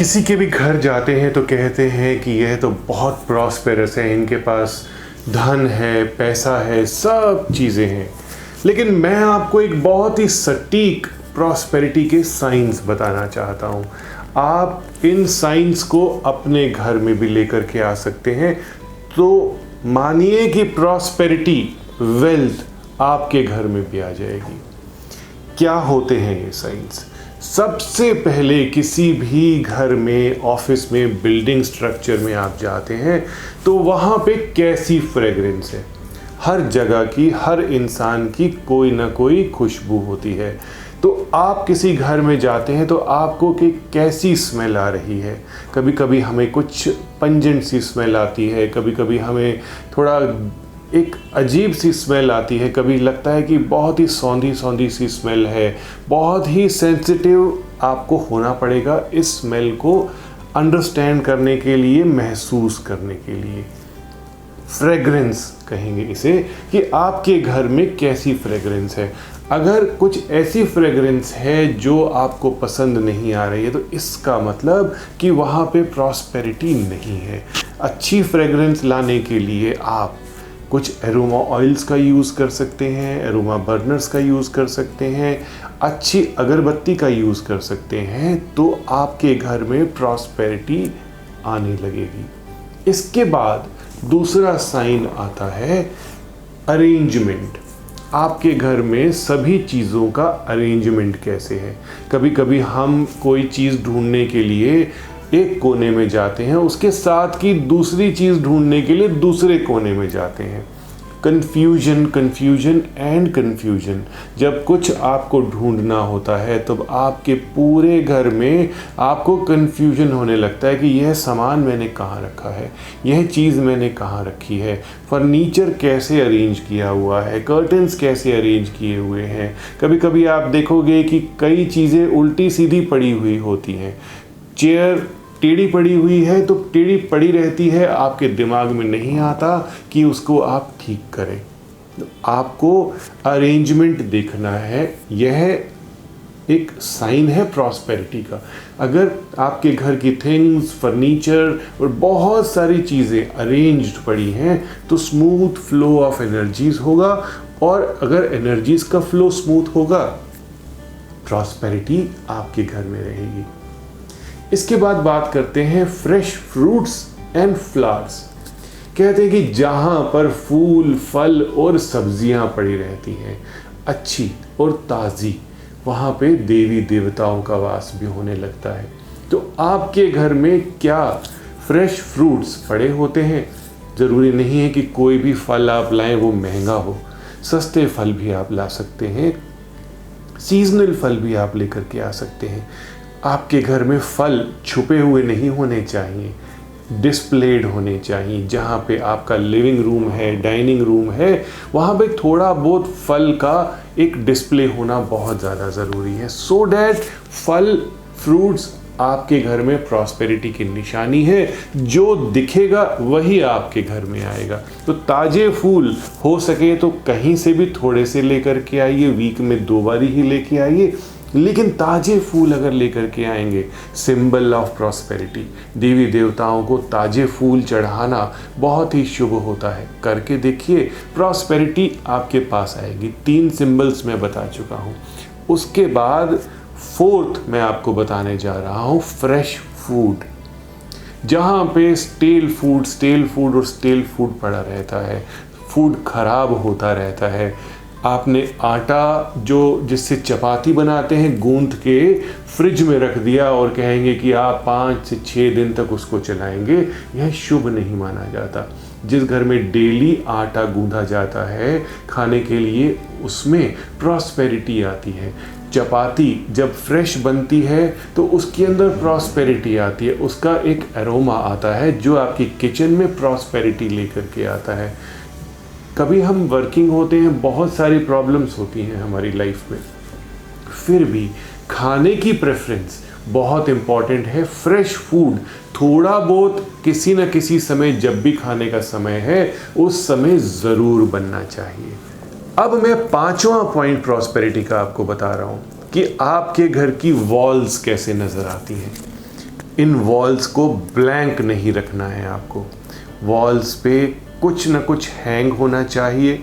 किसी के भी घर जाते हैं तो कहते हैं कि यह तो बहुत प्रॉस्पेरस है, इनके पास धन है, पैसा है, सब चीज़ें हैं। लेकिन मैं आपको एक बहुत ही सटीक प्रॉस्पेरिटी के साइंस बताना चाहता हूँ। आप इन साइंस को अपने घर में भी लेकर के आ सकते हैं, तो मानिए कि प्रॉस्पेरिटी, वेल्थ आपके घर में भी आ जाएगी। क्या होते हैं ये साइंस? सबसे पहले किसी भी घर में, ऑफिस में, बिल्डिंग स्ट्रक्चर में आप जाते हैं तो वहाँ पे कैसी फ्रेग्रेंस है। हर जगह की, हर इंसान की कोई ना कोई खुशबू होती है। तो आप किसी घर में जाते हैं तो आपको कि कैसी स्मेल आ रही है। कभी कभी हमें कुछ पंजेंट सी स्मेल आती है, कभी कभी हमें थोड़ा एक अजीब सी स्मेल आती है, कभी लगता है कि बहुत ही सौंधी सौंधी सी स्मेल है। बहुत ही सेंसिटिव आपको होना पड़ेगा इस स्मेल को अंडरस्टैंड करने के लिए, महसूस करने के लिए। फ्रेग्रेंस कहेंगे इसे, कि आपके घर में कैसी फ्रेग्रेंस है। अगर कुछ ऐसी फ्रेग्रेंस है जो आपको पसंद नहीं आ रही है तो इसका मतलब कि वहाँ पे प्रॉस्पेरिटी नहीं है। अच्छी फ्रेग्रेंस लाने के लिए आप कुछ एरोमा ऑयल्स का यूज़ कर सकते हैं, एरोमा बर्नर्स का यूज़ कर सकते हैं, अच्छी अगरबत्ती का यूज़ कर सकते हैं, तो आपके घर में प्रॉस्पेरिटी आने लगेगी। इसके बाद दूसरा साइन आता है अरेंजमेंट। आपके घर में सभी चीज़ों का अरेंजमेंट कैसे है। कभी कभी हम कोई चीज़ ढूंढने के लिए एक कोने में जाते हैं, उसके साथ की दूसरी चीज़ ढूंढने के लिए दूसरे कोने में जाते हैं। Confusion, confusion and confusion. जब कुछ आपको ढूंढना होता है तब आपके पूरे घर में आपको कन्फ्यूजन होने लगता है कि यह सामान मैंने कहाँ रखा है, यह चीज़ मैंने कहाँ रखी है, फर्नीचर कैसे अरेंज किया हुआ है, कर्टन्स कैसे अरेंज किए हुए हैं। कभी कभी आप देखोगे कि कई चीज़ें उल्टी सीधी पड़ी हुई होती हैं। चेयर टेढ़ी पड़ी हुई है तो टेढ़ी पड़ी रहती है, आपके दिमाग में नहीं आता कि उसको आप ठीक करें। तो आपको अरेंजमेंट देखना है, यह एक साइन है प्रॉस्पेरिटी का। अगर आपके घर की थिंग्स, फर्नीचर और बहुत सारी चीज़ें अरेंज्ड पड़ी हैं तो स्मूथ फ्लो ऑफ एनर्जीज होगा, और अगर एनर्जीज का फ्लो स्मूथ होगा, प्रॉस्पेरिटी आपके घर में रहेगी। इसके बाद बात करते हैं फ्रेश फ्रूट्स एंड फ्लावर्स। कहते हैं कि जहाँ पर फूल, फल और सब्जियाँ पड़ी रहती हैं अच्छी और ताज़ी, वहाँ पे देवी देवताओं का वास भी होने लगता है। तो आपके घर में क्या फ्रेश फ्रूट्स पड़े होते हैं? ज़रूरी नहीं है कि कोई भी फल आप लाएं वो महंगा हो। सस्ते फल भी आप ला सकते हैं, सीजनल फल भी आप लेकर के आ सकते हैं। आपके घर में फल छुपे हुए नहीं होने चाहिए, डिस्प्लेड होने चाहिए। जहाँ पे आपका लिविंग रूम है, डाइनिंग रूम है, वहाँ पे थोड़ा बहुत फल का एक डिस्प्ले होना बहुत ज़्यादा ज़रूरी है, सो डैट फल, फ्रूट्स आपके घर में प्रॉस्पेरिटी की निशानी है। जो दिखेगा वही आपके घर में आएगा। तो ताज़े फूल हो सके तो कहीं से भी थोड़े से लेकर के आइए, वीक में 2 बार ही लेके आइए, लेकिन ताज़े फूल अगर लेकर के आएंगे, सिंबल ऑफ प्रॉस्पेरिटी। देवी देवताओं को ताज़े फूल चढ़ाना बहुत ही शुभ होता है। करके देखिए, प्रॉस्पेरिटी आपके पास आएगी। 3 सिंबल्स मैं बता चुका हूँ। उसके बाद 4th मैं आपको बताने जा रहा हूँ, फ्रेश फूड। जहाँ पे स्टेल फूड और स्टेल फूड पड़ा रहता है, फूड खराब होता रहता है। आपने आटा जो जिससे चपाती बनाते हैं गूंथ के फ्रिज में रख दिया और कहेंगे कि आप 5 से 6 दिन तक उसको चलाएंगे, यह शुभ नहीं माना जाता। जिस घर में डेली आटा गूंधा जाता है खाने के लिए, उसमें प्रॉस्पेरिटी आती है। चपाती जब फ्रेश बनती है तो उसके अंदर प्रॉस्पेरिटी आती है, उसका एक एरोमा आता है जो आपकी किचन में प्रॉस्पेरिटी लेकर के आता है। कभी हम वर्किंग होते हैं, बहुत सारी प्रॉब्लम्स होती हैं हमारी लाइफ में, फिर भी खाने की प्रेफरेंस बहुत इम्पॉर्टेंट है। फ्रेश फूड थोड़ा बहुत किसी न किसी समय, जब भी खाने का समय है, उस समय ज़रूर बनना चाहिए। अब मैं 5वां पॉइंट प्रॉस्पेरिटी का आपको बता रहा हूँ कि आपके घर की वॉल्स कैसे नज़र आती हैं। इन वॉल्स को ब्लैंक नहीं रखना है आपको। वॉल्स पे कुछ ना कुछ हैंग होना चाहिए।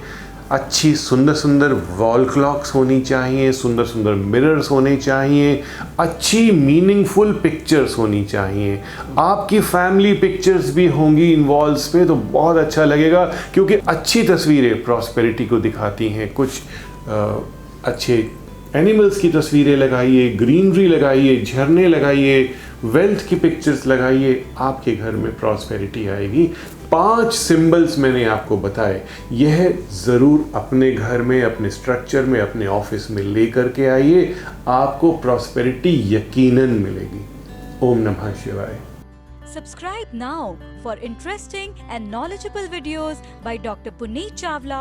अच्छी सुंदर सुंदर वॉल क्लॉक्स होनी चाहिए, सुंदर सुंदर मिरर्स होने चाहिए, अच्छी मीनिंगफुल पिक्चर्स होनी चाहिए। आपकी फैमिली पिक्चर्स भी होंगी इन वॉल्स पे तो बहुत अच्छा लगेगा, क्योंकि अच्छी तस्वीरें प्रॉस्पेरिटी को दिखाती हैं। कुछ अच्छे एनिमल्स की तस्वीरें लगाइए, ग्रीनरी लगाइए, झरने लगाइए, वेल्थ की पिक्चर्स लगाइए, आपके घर में प्रॉस्पेरिटी आएगी। 5 सिंबल्स मैंने आपको बताए, यह ज़रूर अपने घर में, अपने स्ट्रक्चर में, अपने ऑफिस में लेकर के आइए, आपको प्रॉस्पेरिटी यकीनन मिलेगी। ओम नमः शिवाय। Subscribe now for interesting and knowledgeable videos by Dr. Puneet Chawla.